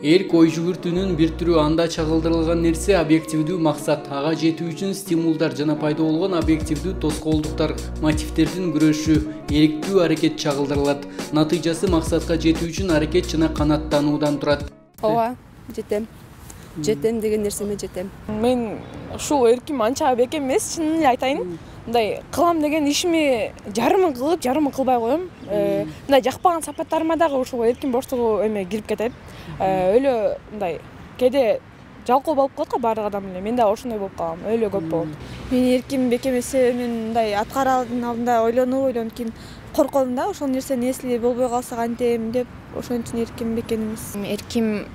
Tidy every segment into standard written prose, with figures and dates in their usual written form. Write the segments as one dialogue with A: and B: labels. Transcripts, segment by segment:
A: Эрк ой жүгүртүүнүн бир түрү, анда чагылдырылган нерсе объективдүү максат, ага жетүү үчүн стимулдар жана пайда болгон объективдүү тоскоолдуктар, мотивдердин күрөшү, эриктүү аракет чагылдырылат. Натыйжасы максатка жетүү үчүн аракет жана канааттануудан турат.
B: Ооба, жетем. Жетем деген нерсеме жетем.
C: Мен ушул эрким анча бекем эмес, чынын эле айтайын. Мындай кылам деген ишими жарымын кылып, жарымын кылбай коем. Мындай жакпаган сапаттарыма дагы ушул эрким боштугу эме кирип кетет. Өлө мындай кээде жалкоо болуп калат го баардык адам эле. Мен дагы ошондой болуп калам. Өлө көп болот.
B: Мен эрким бекем эсе, мен мындай аткарардын алдында ойлонуп кийин корком да, ошол нерсе эсли болбой калса кантем деп, ошон үчүн эрким бекем эмес.
D: Эрким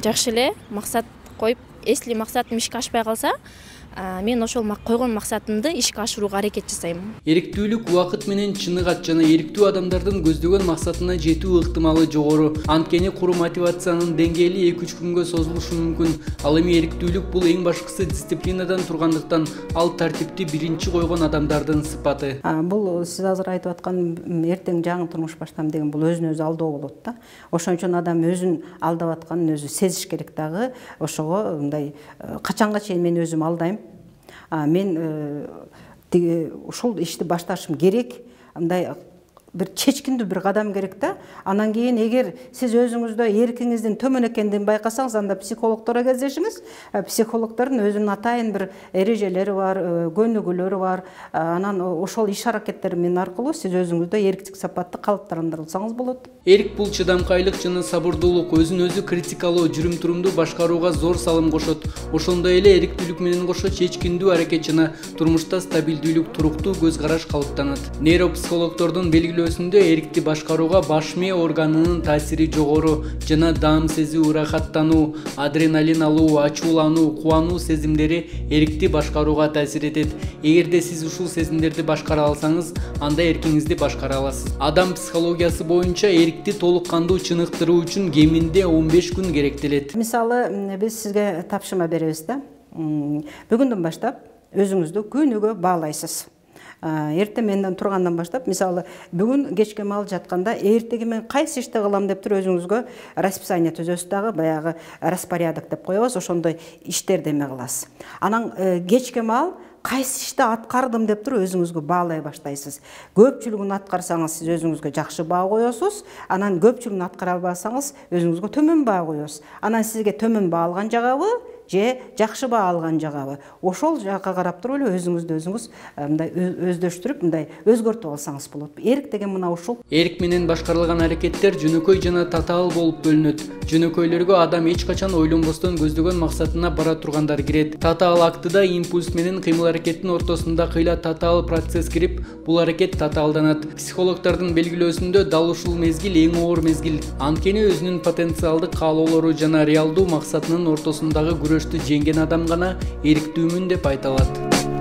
D: жакшы эле максат коюп, эсли максатым ишке ашпай калса, мен ошол койгон максатымды ишке ашырууга аракет жасайм.
A: Эриктүүлүк убакыт менен чыныгат жана эриктүү адамдардын көздөгөн максатына жетүү ыктымалы жогору. Анткени куру мотивациянын деңгээли 2-3 күнгө созулушу мүмкүн. Ал эми эриктүүлүк бул эң башкысы дисциплинадан тургандыктан, ал тартипти биринчи койгон адамдардын сыпаты.
E: Бул сиз азыр айтып аткан эртең жаңы турмуш баштам деген бул өзүн өзү алдоо болот да. Ошон үчүн адам өзүн алдап атканын өзү сезиш керек дагы. Ошого мындай качанга чейин мен өзүм алдайм. Мен ушул ишти башташым керек, мындай бир чечкиндүү бир кадам керек да. Анан кийин эгер сиз өзүңүздө эркиңиздин төмөн экендигин байкасаңыз, анда психологторго кездешиңиз. Психологдордун өзүнүн атайын бир эрежелери бар, көнүгүүлөрү бар. Анан ошол иш аракеттер менен аркылуу сиз өзүңүздө эрктик сапатты калыптандырсаңыз болот.
A: Эрк бул чыдамкайлык жана сабырдуулук, өзүн өзү критикалоо, жүрүм-турумду башкарууга зор салым кошот. Ошондой эле эриктүүлүк менен кошо чечкиндүү аракет жана турмушта стабилдүүлүк, туруктуу көз караш калыптанат. Нейропсихологдордун белгилөөсүндө эркти башкарууга баш мээ органынын таасири жогору жана даам сезүү, ырахаттануу, адреналин алуу, ачуулануу, кубануу сезимдери эркти башкарууга таасир этет. Эгерде сиз ушул сезимдерди башкара алсаңыз, анда эркиңизди башкара аласыз. Адам психологиясы боюнча эркти толук кандуу чыныктыруу үчүн кеминде 15 күн керектелет.
E: Мисалы, биз сизге тапшырма беребиз да. Бүгүндөн баштап өзүңүздү күнүгө баалайсыз. Эртең менден тургандан баштап, мисалы, бүгүн кечке маал жатканда эртеги мен кайсы ишти кылам деп туруп өзүңүзгө расписание түзөсүз дагы, баягы распорядок деп коебуз, ошондой иштерди эме кыласыз. Анан кечке маал кайсы ишти аткардым деп туруп өзүңүзгө баалай баштайсыз. Көпчүлүгүн аткарсаңыз, сиз өзүңүзгө жакшы баа коесуз. Анан көпчүлүгүн аткара албасаңыз, өзүңүзгө төмөн баа коесуз. Анан сизге төмөн баа алган жагабы же жакшы баа алган жагабы. Ошол жакка карап туруп эле өзүңүздү өзүңүз мындай өздөштүрүп, мындай өзгөртүп алсаңыз болот. Эрк деген мына ушул.
A: Эрк менен башкарылган аракеттер жөнөкөй жана татаал болуп бөлүнөт. Жөнөкөйлөргө адам эч качан ойлонбостон көздөгөн максатына бара тургандар кирет. Татаал актыда импульс менен кыймыл аракеттин ортосунда кыйла татаал процесс кирип, бул аракет татаалданат. Психологдордун белгилөөсүндө дал ушул мезгил эң оор мезгил. Анткени өзүнүн потенциалдык каалоолору жана реалдуу максатынын ортосундагы күрөштү жеңген адам гана эриктүүмүн деп айта алат.